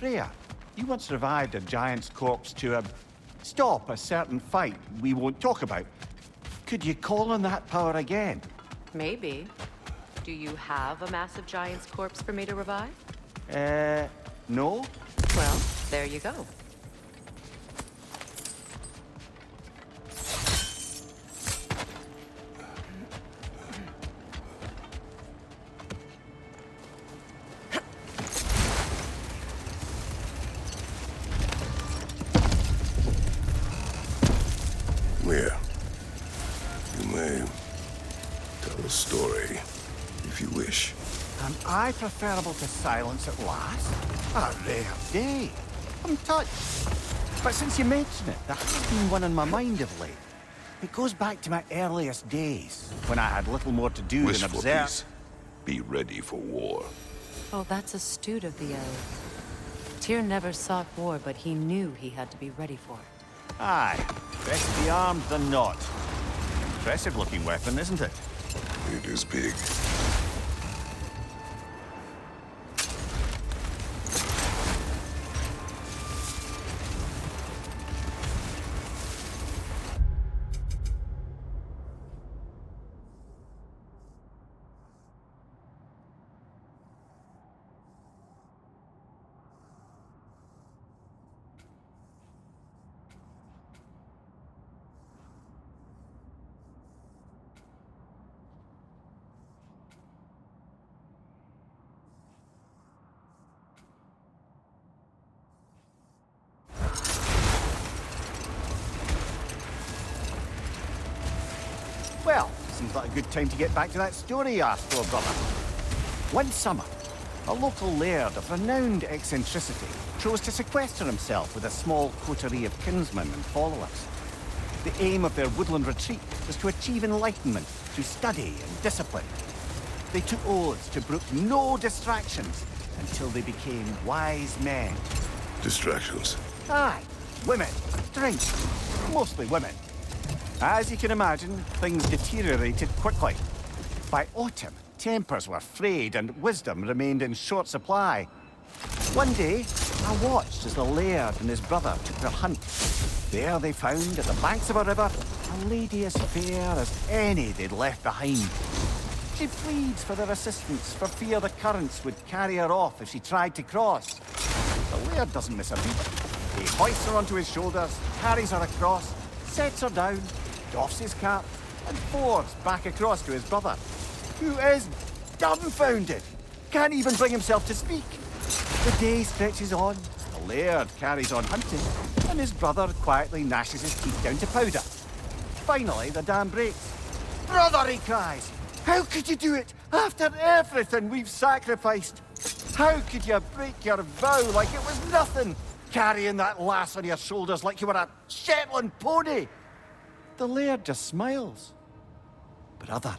Freya, you once revived a giant's corpse to stop a certain fight we won't talk about. Could you call on that power again? Maybe. Do you have a massive giant's corpse for me to revive? No? Well, there you go. Here. You may tell a story, if you wish. Am I preferable to silence at last? A rare day. I'm touched. But since you mention it, there has been one on my mind of late. It goes back to my earliest days, when I had little more to do Wish than for observe. peace. Be ready for war. Oh, that's astute of the elves. Tyr never sought war, but he knew he had to be ready for it. Aye, best be armed than not. Impressive looking weapon, isn't it? It is big. Well, seems like a good time to get back to that story you asked for, brother. One summer, a local laird of renowned eccentricity chose to sequester himself with a small coterie of kinsmen and followers. The aim of their woodland retreat was to achieve enlightenment through study and discipline. They took oaths to brook no distractions until they became wise men. Distractions. Aye, women, drink, mostly women. As you can imagine, things deteriorated quickly. By autumn, tempers were frayed and wisdom remained in short supply. One day, I watched as the laird and his brother took their hunt. There they found, at the banks of a river, a lady as fair as any they'd left behind. She pleads for their assistance for fear the currents would carry her off if she tried to cross. The laird doesn't miss a beat. He hoists her onto his shoulders, carries her across, sets her down, doffs his cap, and fords back across to his brother, who is dumbfounded, can't even bring himself to speak. The day stretches on, the laird carries on hunting, and his brother quietly gnashes his teeth down to powder. Finally, the dam breaks. "Brother," he cries, "how could you do it after everything we've sacrificed? How could you break your vow like it was nothing, carrying that lass on your shoulders like you were a Shetland pony?" The laird just smiles. "Brother,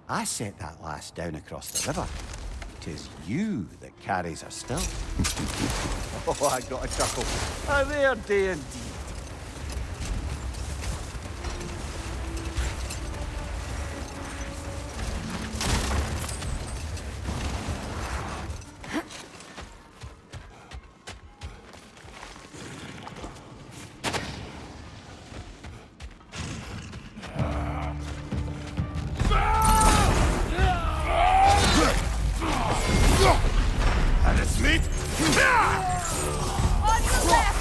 I set that lass down across the river. 'Tis you that carries her still." Oh, I got a chuckle. A rare day indeed. And it's meat? On your left!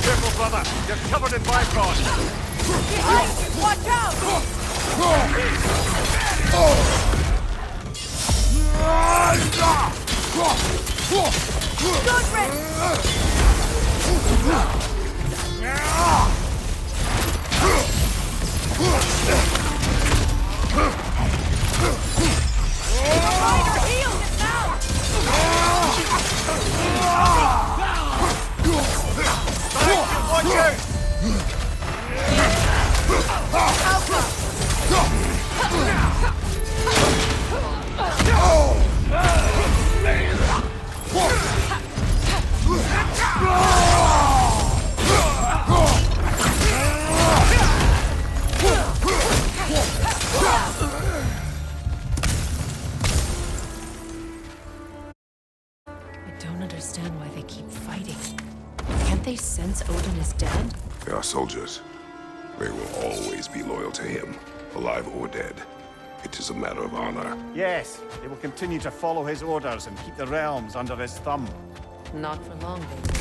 Careful, brother. You're covered in bifrost. Behind you! Watch out! Good riddance! Rider healed it now! Watch out! understand why they keep fighting. Can't they sense Odin is dead? They are soldiers. They will always be loyal to him, alive or dead. It is a matter of honor. Yes, they will continue to follow his orders and keep the realms under his thumb. Not for long, baby.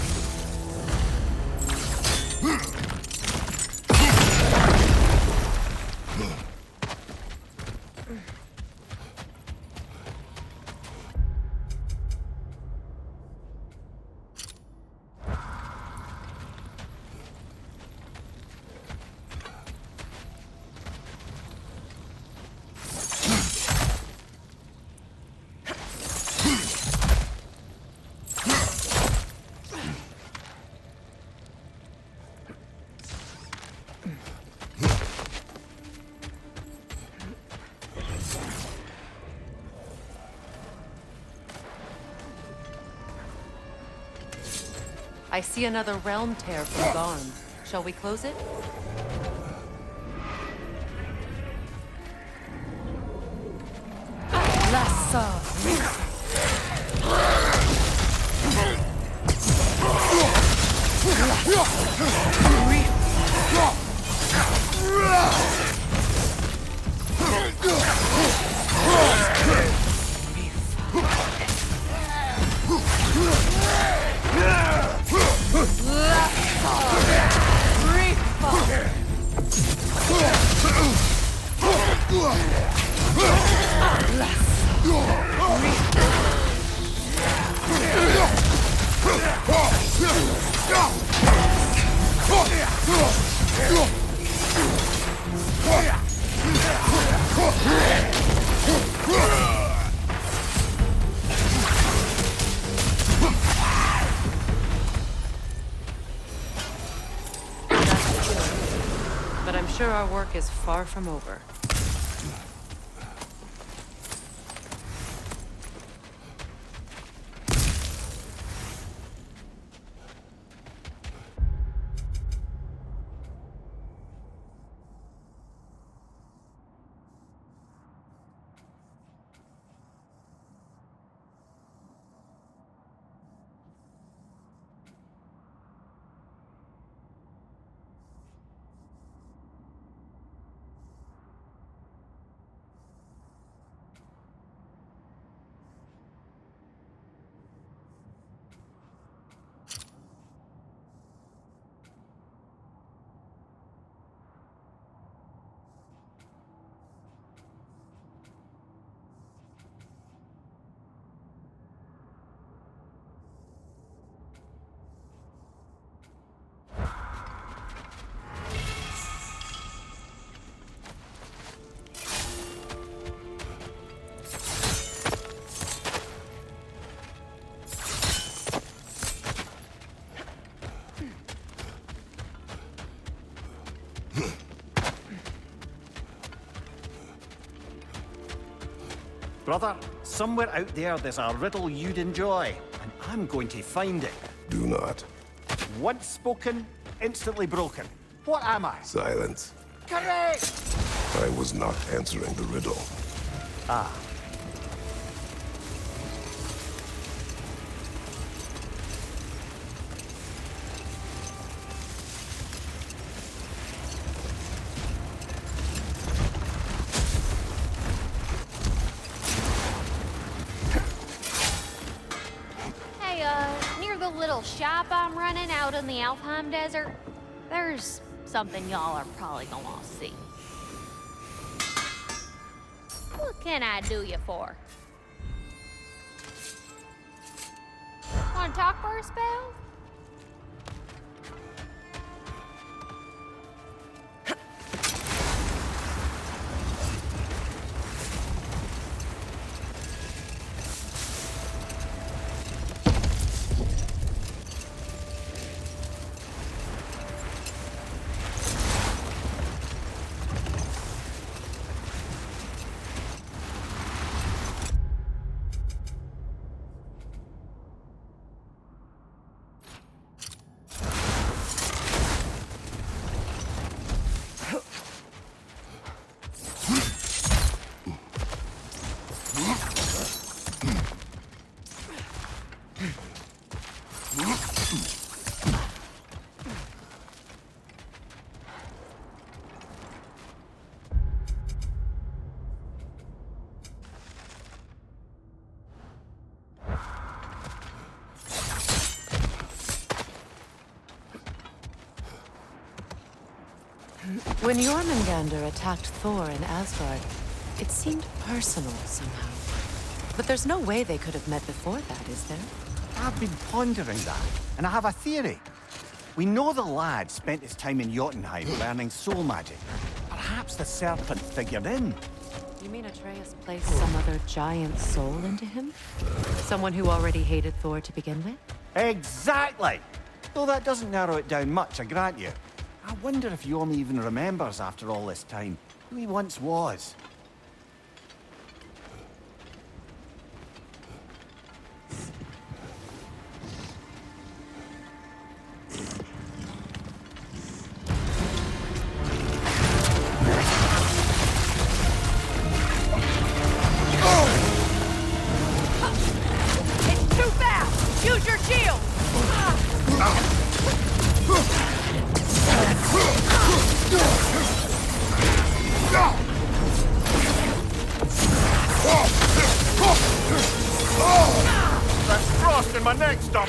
I see another realm tear from Garm. Shall we close it? But I'm sure our work is far from over. Brother, somewhere out there's a riddle you'd enjoy, and I'm going to find it. Do not. Once spoken, instantly broken. What am I? Silence. Correct! I was not answering the riddle. Ah. Near the little shop I'm running out in the Alpine Desert, there's something y'all are probably gonna want to see. What can I do you for? Want to talk for a spell? When Jormungandr attacked Thor in Asgard, it seemed personal somehow. But there's no way they could have met before that, is there? I've been pondering that, and I have a theory. We know the lad spent his time in Jotunheim learning soul magic. Perhaps the serpent figured in. You mean Atreus placed some other giant soul into him? Someone who already hated Thor to begin with? Exactly! Though that doesn't narrow it down much, I grant you. I wonder if Yom even remembers after all this time who he once was. It's too fast! Use your shield! That's frost in my neck, stop!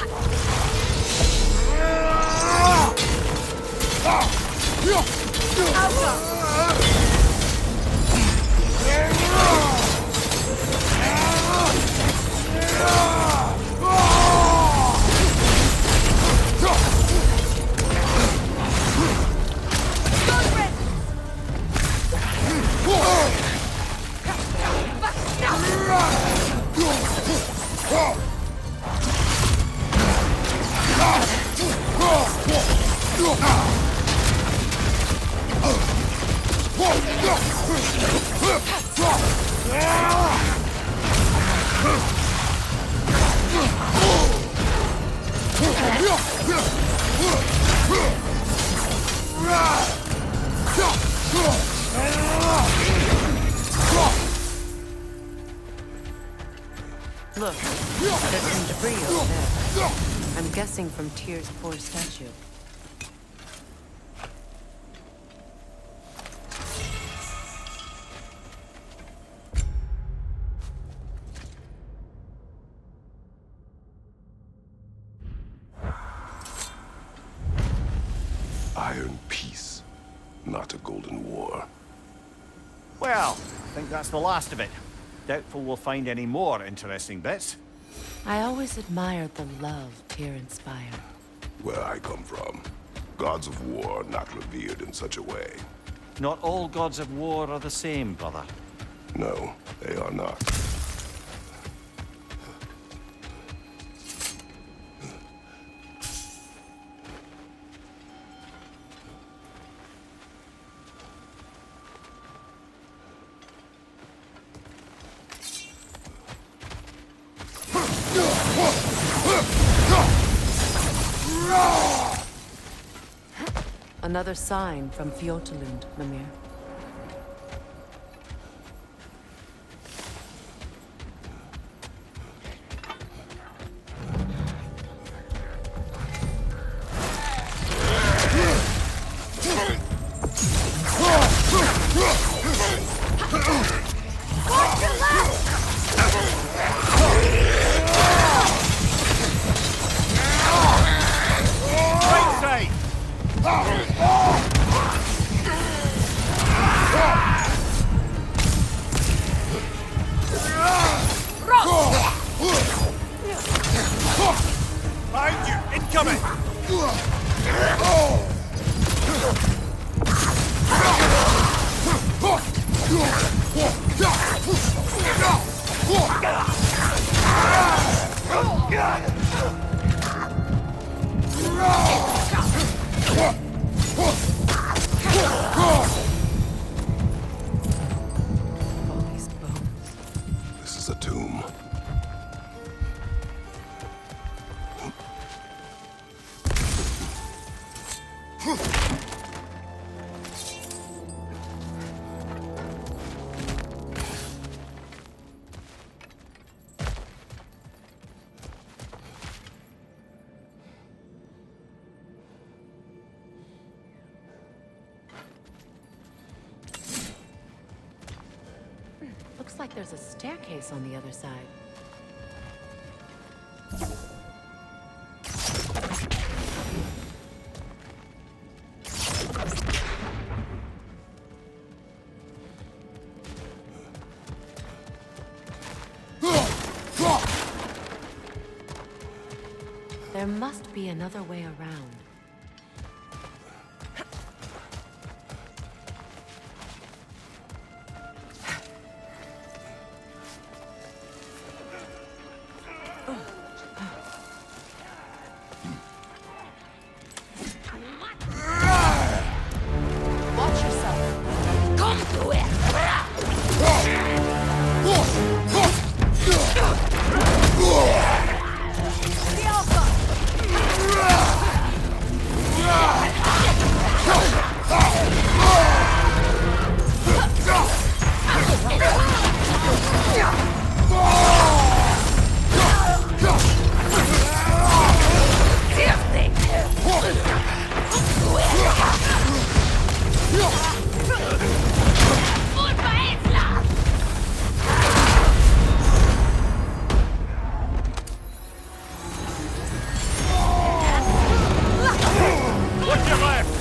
Look, there's some debris over there. I'm guessing from Tyr's poor statue. Iron peace, not a golden war. Well, I think that's the last of it. Doubtful we'll find any more interesting bits. I always admired the love Tyr inspired. Where I come from, gods of war are not revered in such a way. Not all gods of war are the same, brother. No, they are not. Another sign from Fjotalund, Mimir. Right side! Behind you! Incoming! All these bones. This is a tomb. Looks like there's a staircase on the other side. must be another way around. Watch yourself. Come to it. The Alpha. What's your left?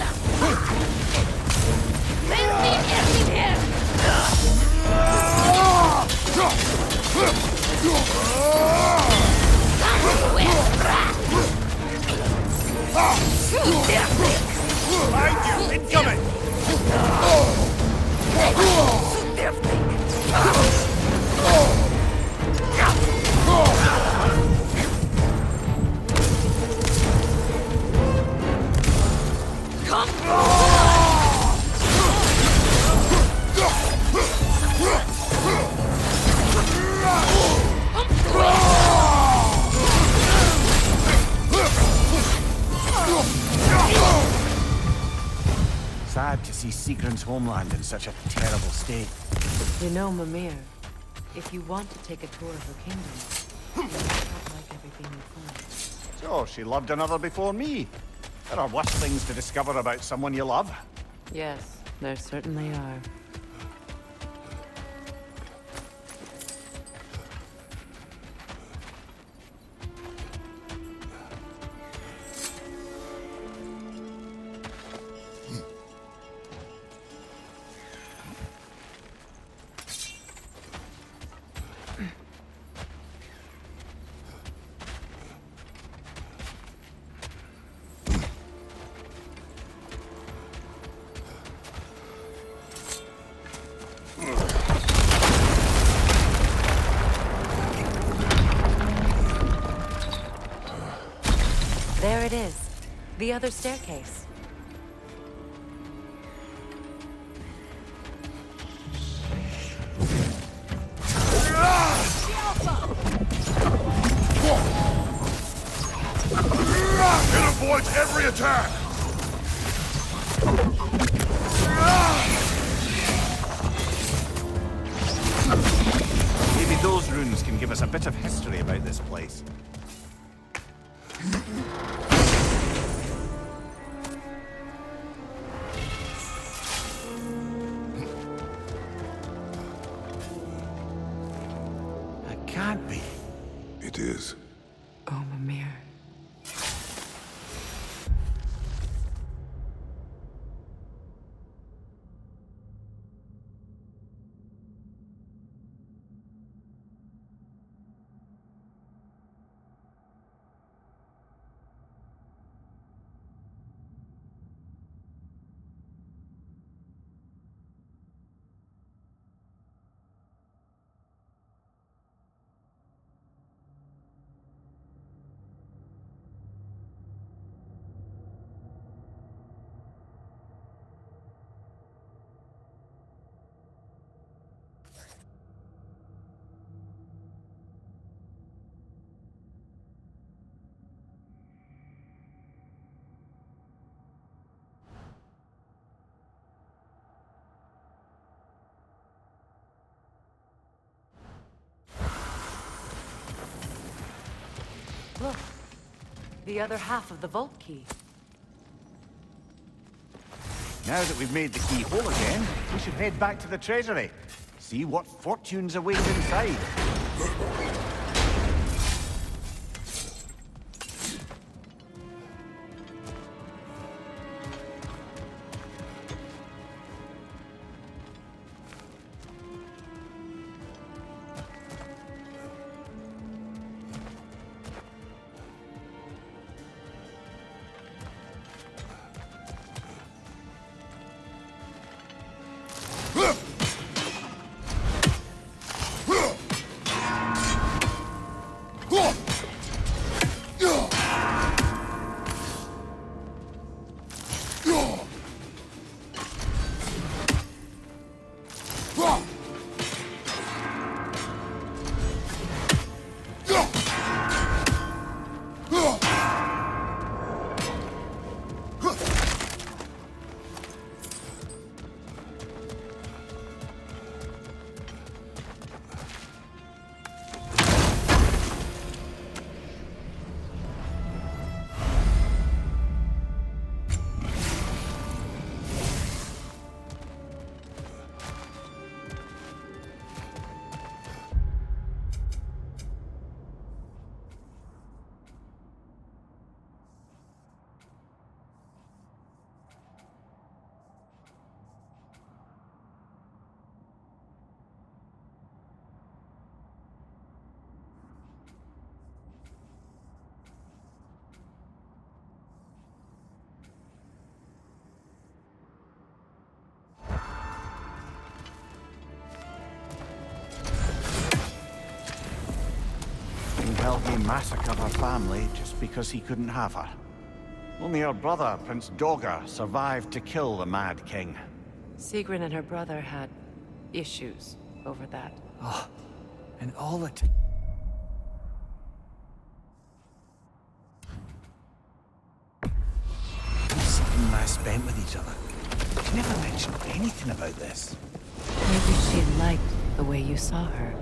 Behind you! Incoming! Sad to see Sigrun's homeland in such a terrible state. You know, Mimir, if you want to take a tour of her kingdom, you might not like everything you find. So, she loved another before me. There are worse things to discover about someone you love. Yes, there certainly are. There it is. The other staircase. It avoids every attack! Maybe those runes can give us a bit of history about this place. That can't be. It is. Oh, Mimir. Look, the other half of the vault key. Now that we've made the key whole again, we should head back to the treasury. See what fortunes await inside. He massacred her family just because he couldn't have her. Only her brother, Prince Dogger, survived to kill the Mad King. Sigrun and her brother had issues over that. Oh, and all it... Something I spent with each other. She never mentioned anything about this. Maybe she liked the way you saw her.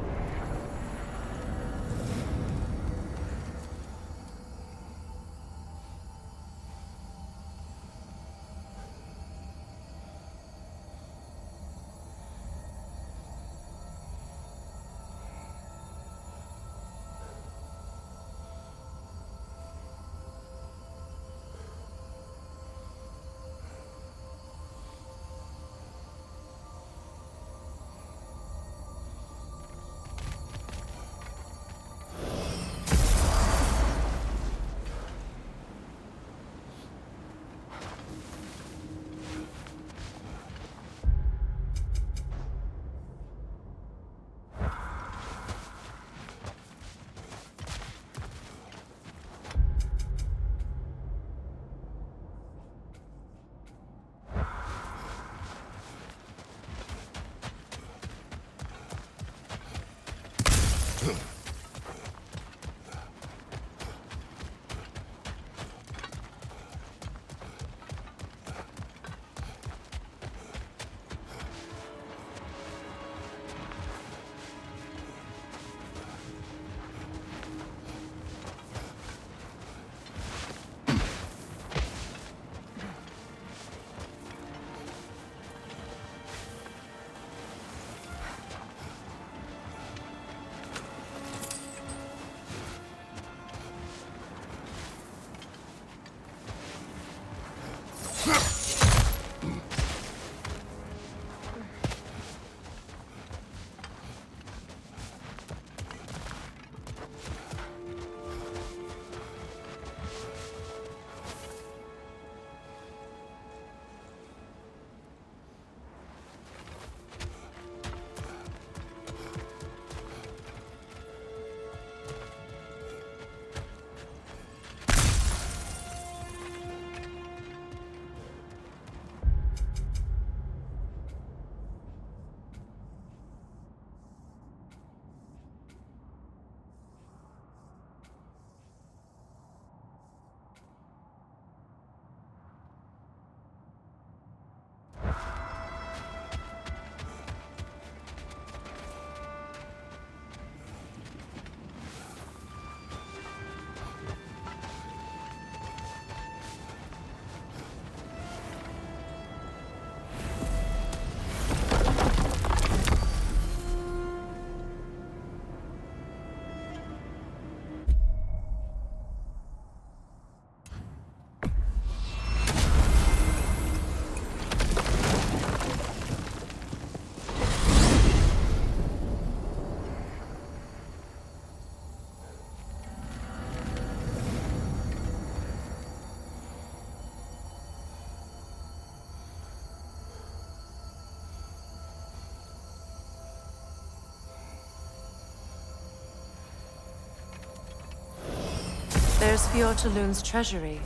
There's Fjortulun's treasury.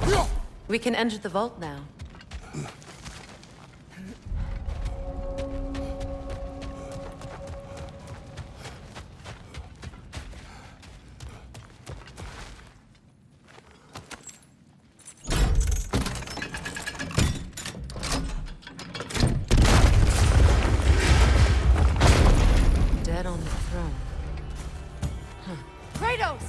We can enter the vault now. Dead on the throne. Kratos!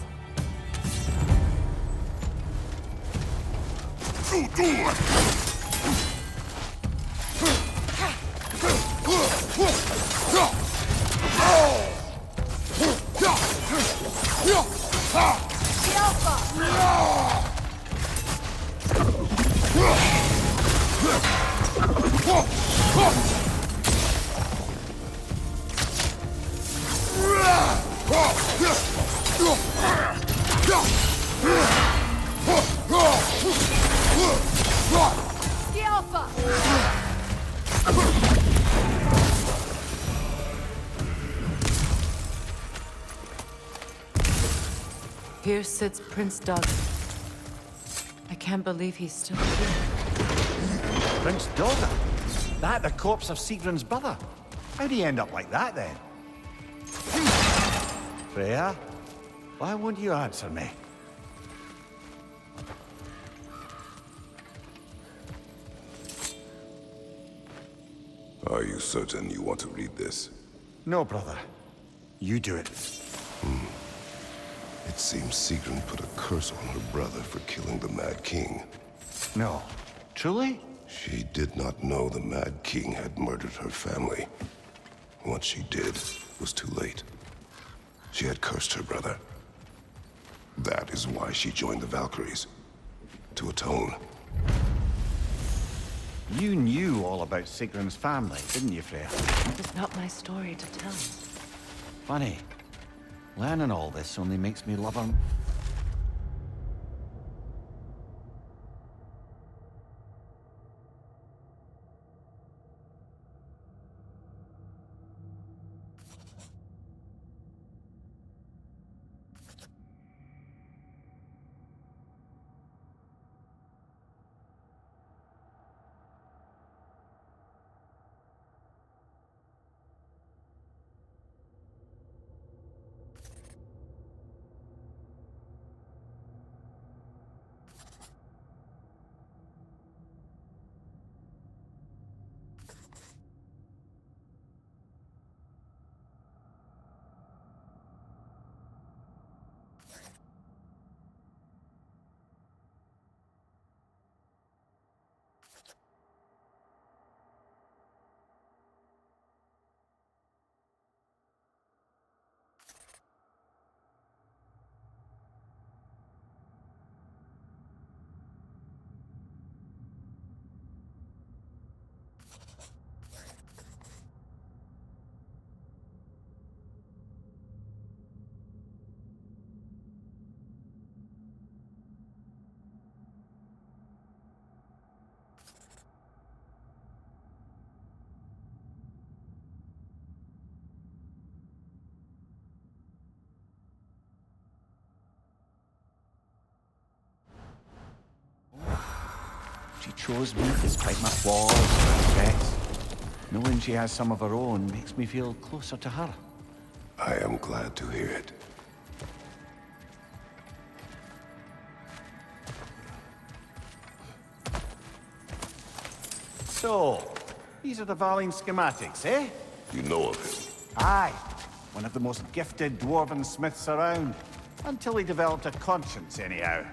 Here sits Prince Doug. I can't believe he's still here. Prince Dogger? That the corpse of Sigrun's brother? How'd he end up like that, then? Freya, why won't you answer me? Are you certain you want to read this? No, brother. You do it. It seems Sigrun put a curse on her brother for killing the Mad King. No. Truly? She did not know the Mad King had murdered her family. Once she did, it was too late. She had cursed her brother. That is why she joined the Valkyries. To atone. You knew all about Sigrun's family, didn't you, Freya? It was not my story to tell. Funny. Learning all this only makes me love him. She chose me despite my flaws and regrets. Knowing she has some of her own makes me feel closer to her. I am glad to hear it. So, these are the Valine schematics, eh? You know of him. Aye. One of the most gifted dwarven smiths around. Until he developed a conscience, anyhow.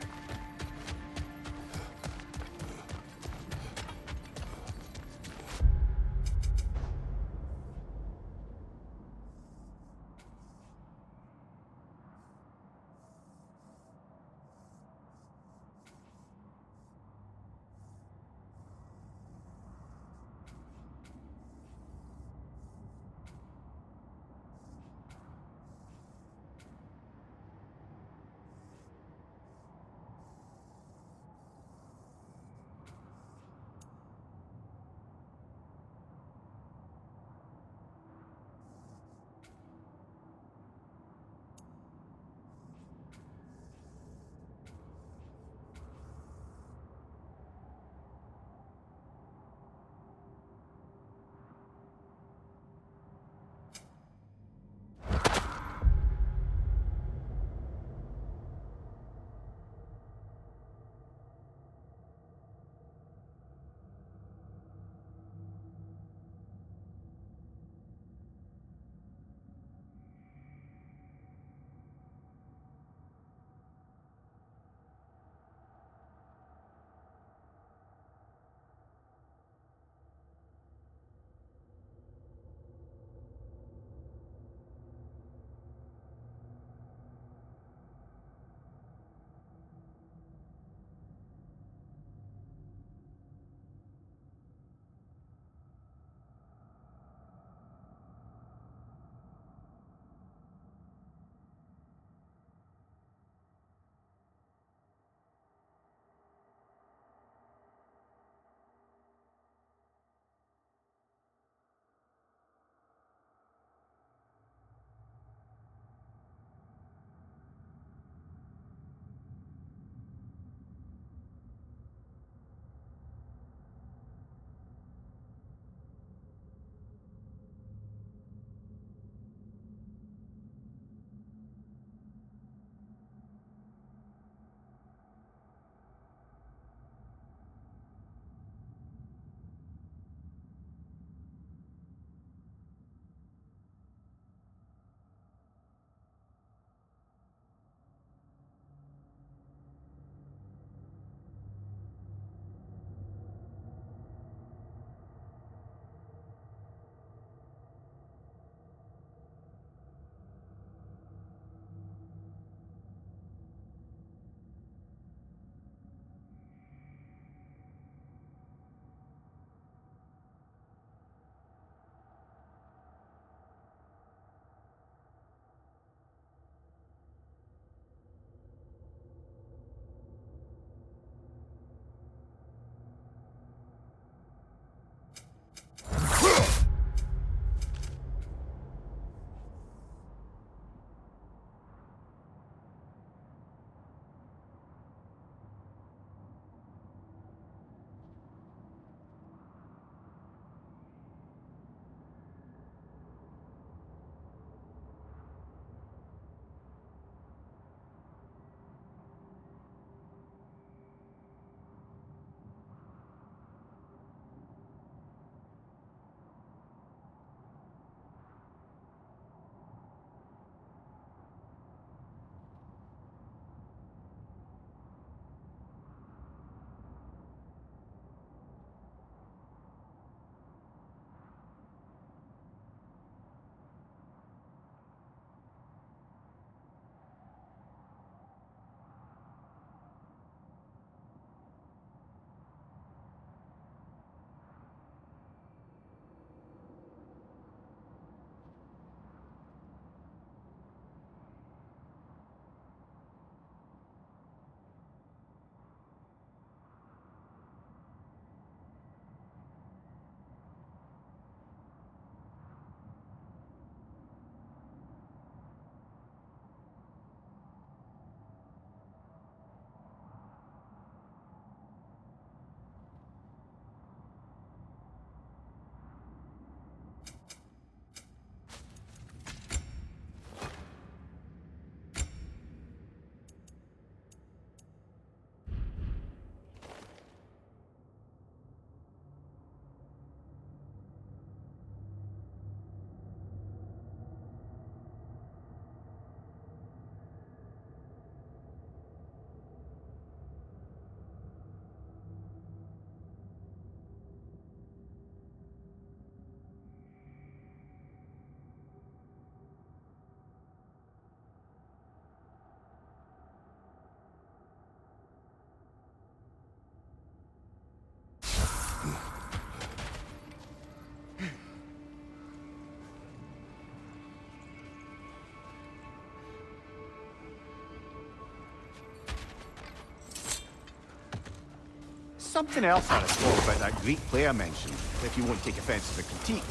Something else I recall about that Greek play I mentioned, if you won't take offence to the critique.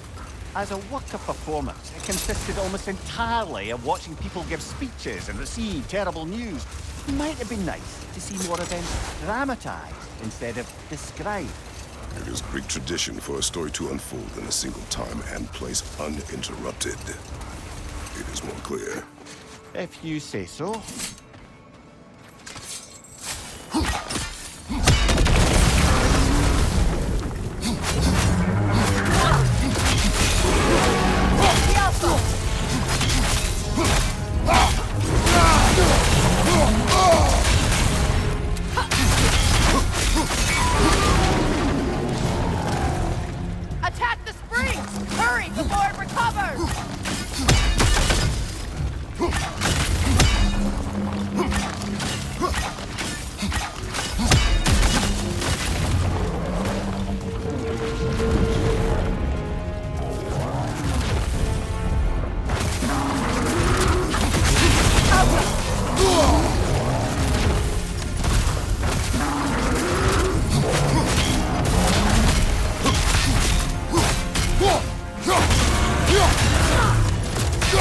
As a work of performance, it consisted almost entirely of watching people give speeches and receive terrible news. It might have been nice to see more events dramatized instead of described. It is Greek tradition for a story to unfold in a single time and place uninterrupted. It is more clear. If you say so. Attack the springs! Hurry before it recovers!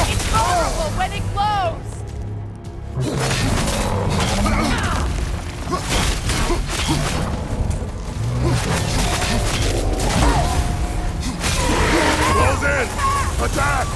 It's vulnerable when it glows! Close in! Attack!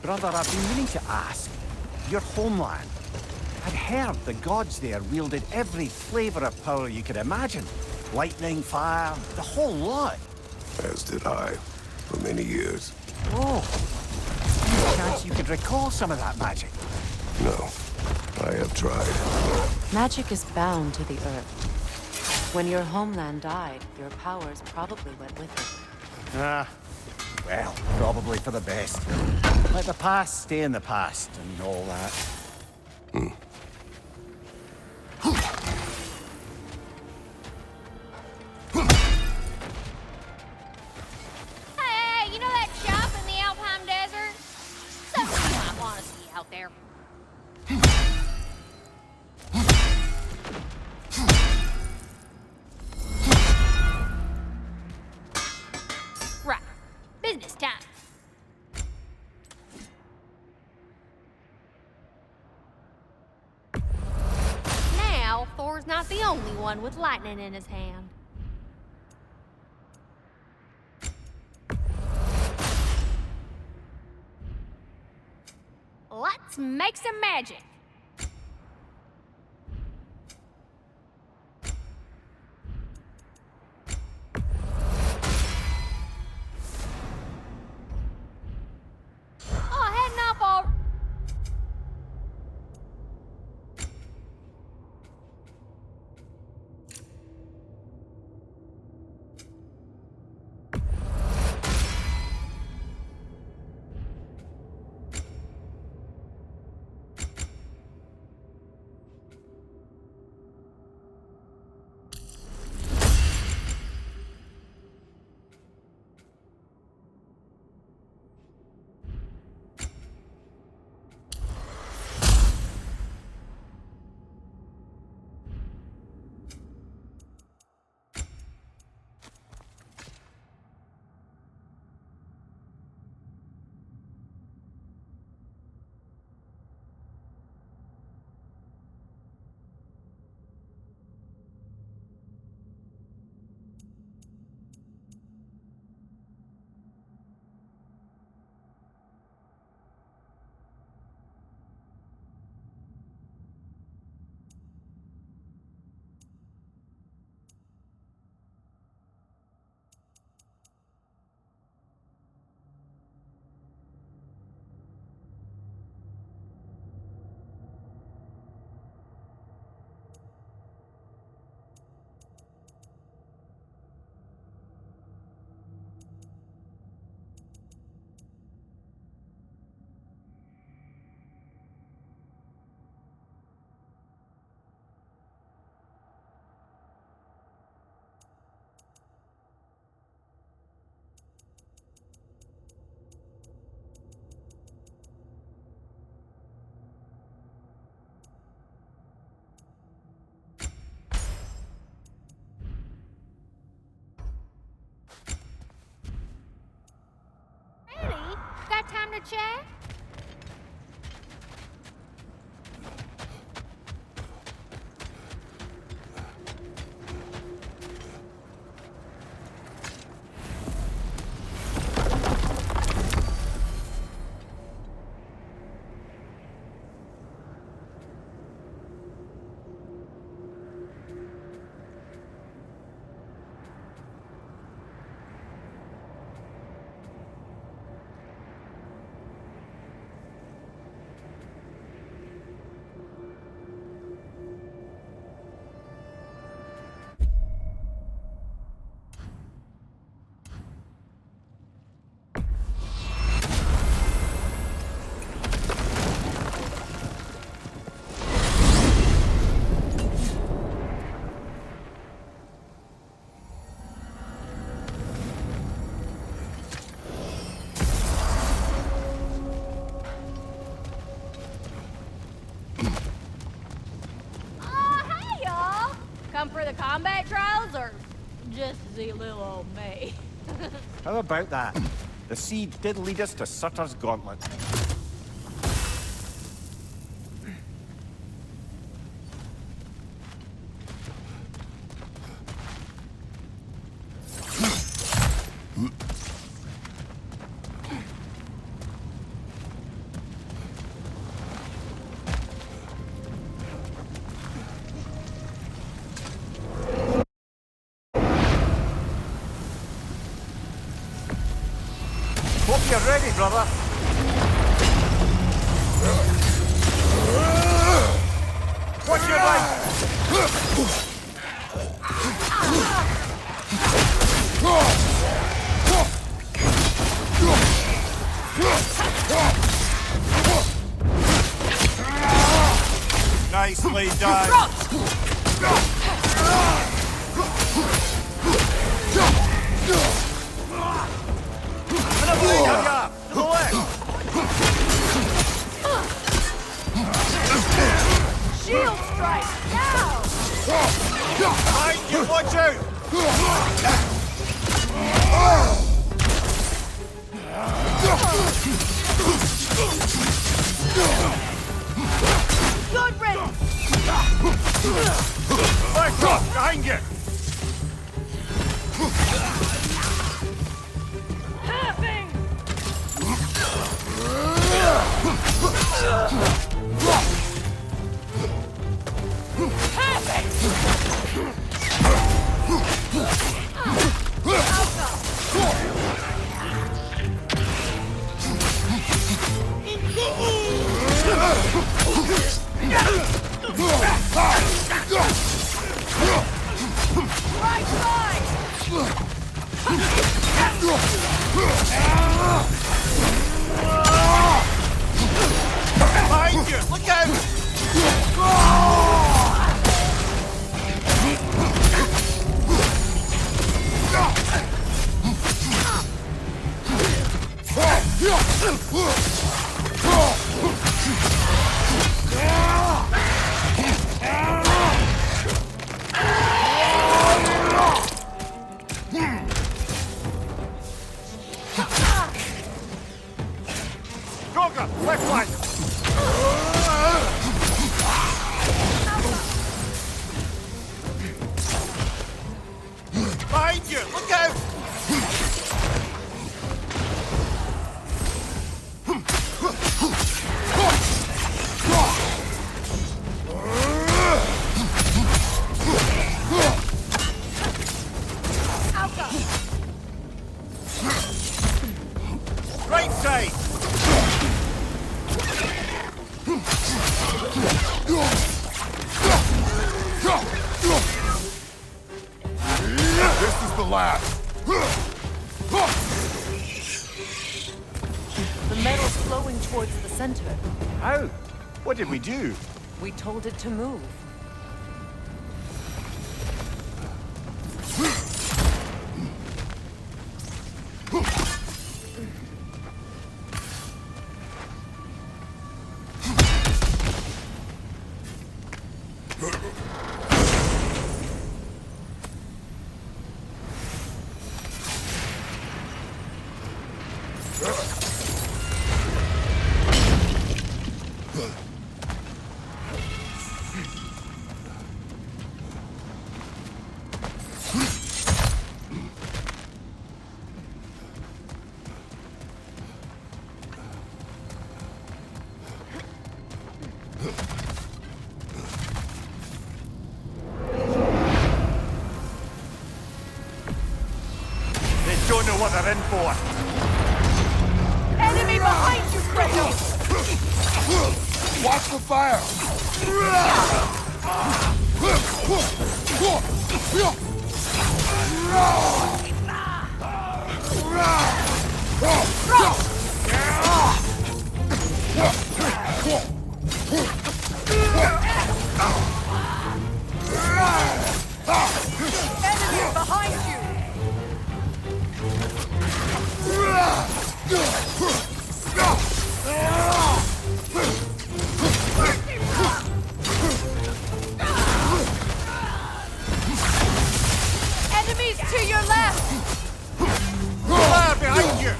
Brother, I've been meaning to ask. Your homeland. I'd heard the gods there wielded every flavor of power you could imagine. Lightning, fire, the whole lot. As did I, for many years. Oh. Any chance you could recall some of that magic? No, I have tried. Magic is bound to the earth. When your homeland died, your powers probably went with it. Ah, well, probably for the best. Let the past stay in the past and all that. Hey, you know that shop in the Alpine Desert? Something you might want to see out there. Right. Business time. Now, Thor's not the only one with lightning in his hand. Let's make some magic. Oh, heading off all. check? Hey, y'all! Come for the combat trials, or just to see little old me? How about that? The seed did lead us to Sutter's Gauntlet. Hope you're ready, brother. What's your right? Nicely done. Shield strike, now! Behind you, watch out! Good riddance! Back off, behind you! Tapping! Right side! Behind you, look out! Joker, left flank! Behind you, look out! Right side! This is the last. The metal's flowing towards the center. How? What did we do? We told it to move. don't know what they're in for. Enemy behind you, Kratos! Watch the fire! Enemy behind you! Enemies to your left! Fire behind you!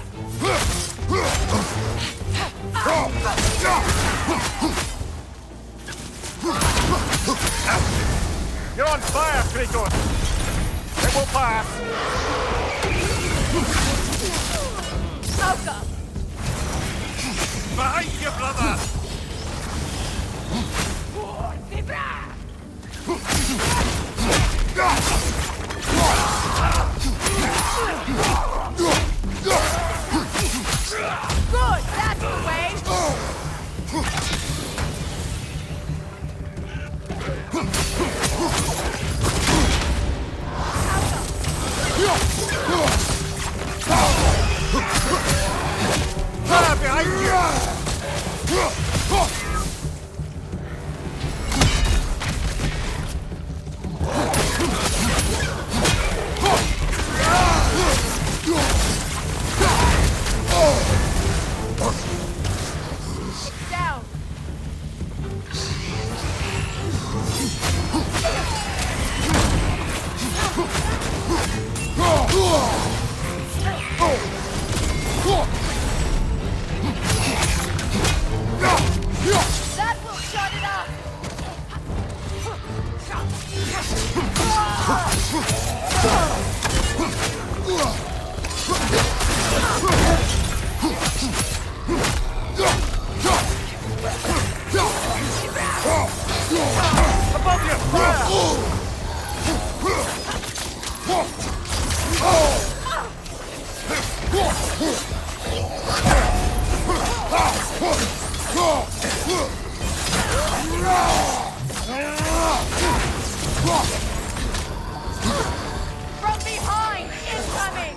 You're on fire, Kratos! It will pass! Alka! Behind you, brother! Good, that's the way! Fire behind you! Down! That will shut it up! Above you! Fire! From behind! Incoming!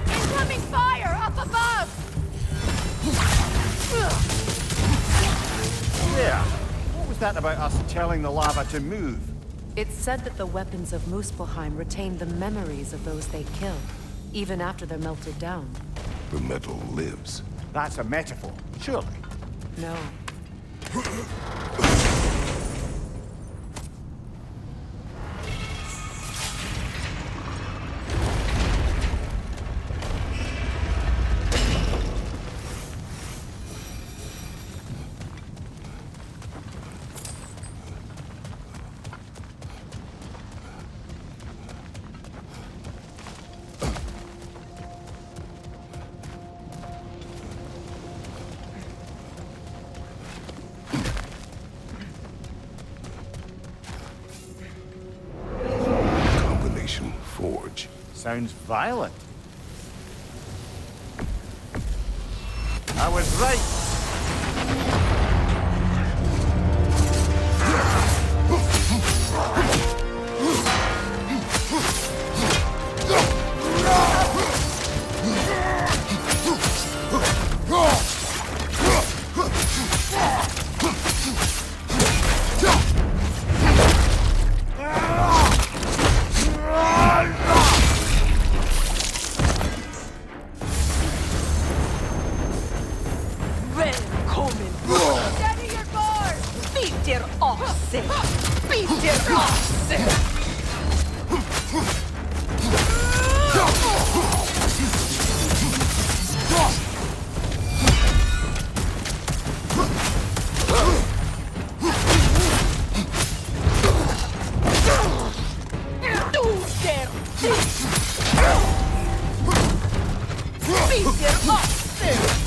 Incoming fire up above! Yeah. What was that about us telling the lava to move? It's said that the weapons of Muspelheim retain the memories of those they killed, even after they're melted down. The metal lives. That's a metaphor, surely. No. Combination forge. Sounds violent. I was right. Beat it off there!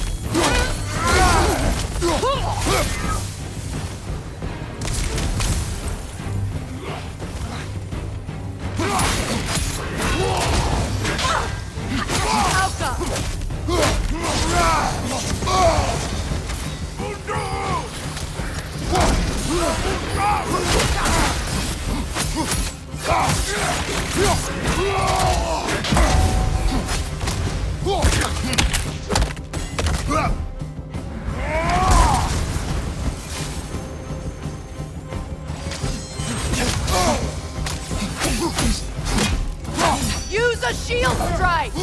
Use a shield strike!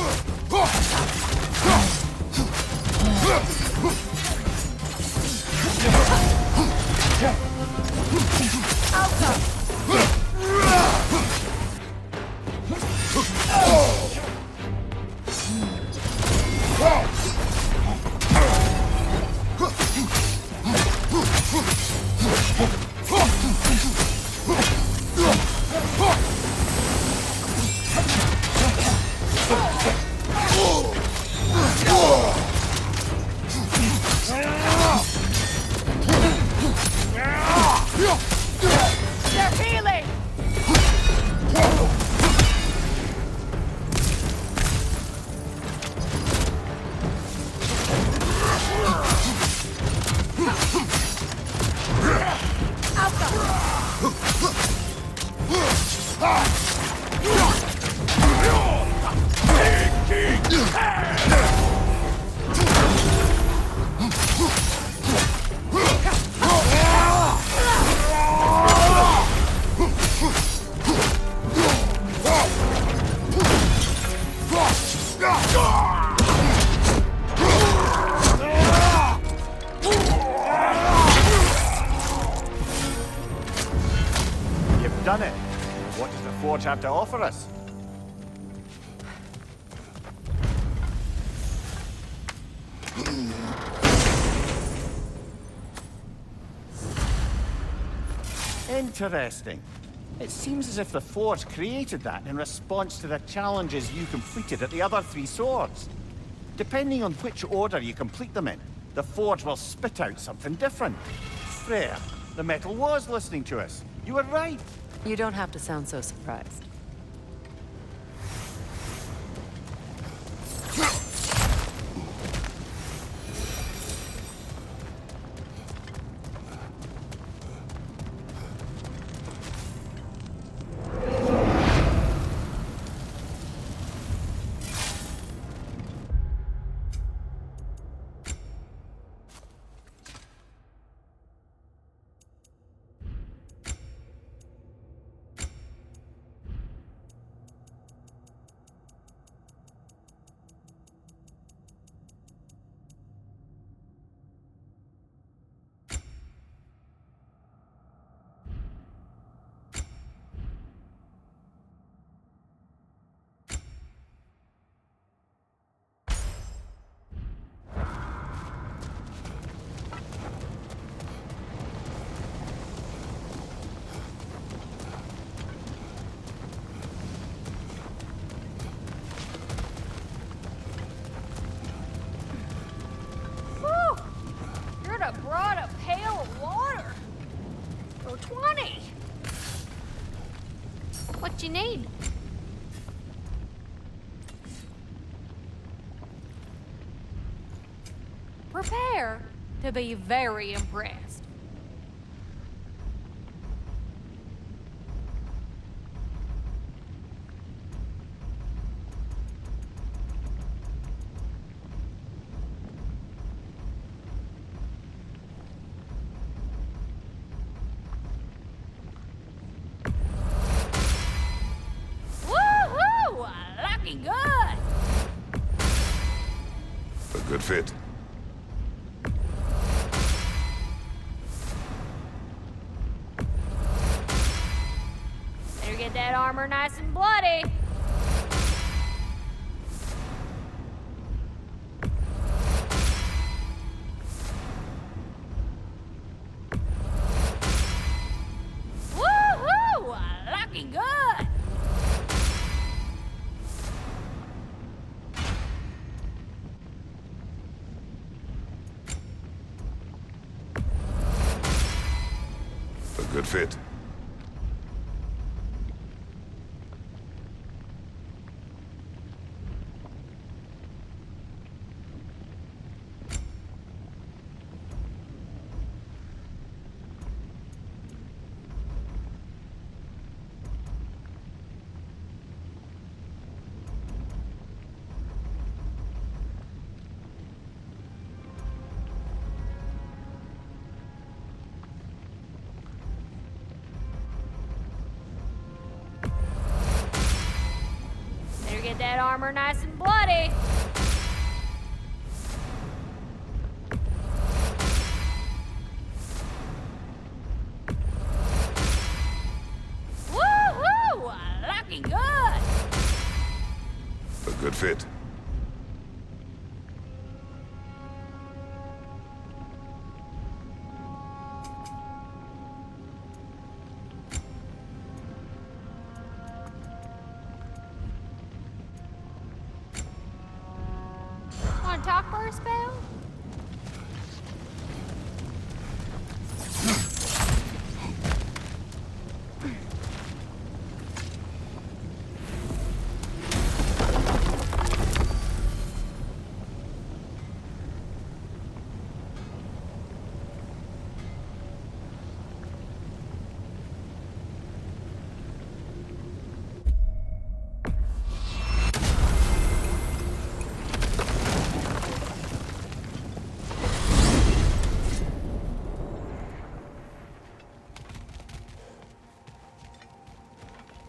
They're healing! You've done it. What does the Forge have to offer us? Interesting. It seems as if the Forge created that in response to the challenges you completed at the other three swords. Depending on which order you complete them in, the Forge will spit out something different. Freya, the metal was listening to us. You were right. You don't have to sound so surprised. Brought a pail of water for 20. What you need? Prepare to be very impressed. Good. A good fit. Better get that armor nice and bloody. Woohoo! Looking good. Good fit. Better get that armor nice and bloody. Woohoo! Looking good. A good fit. Want to talk for a spell?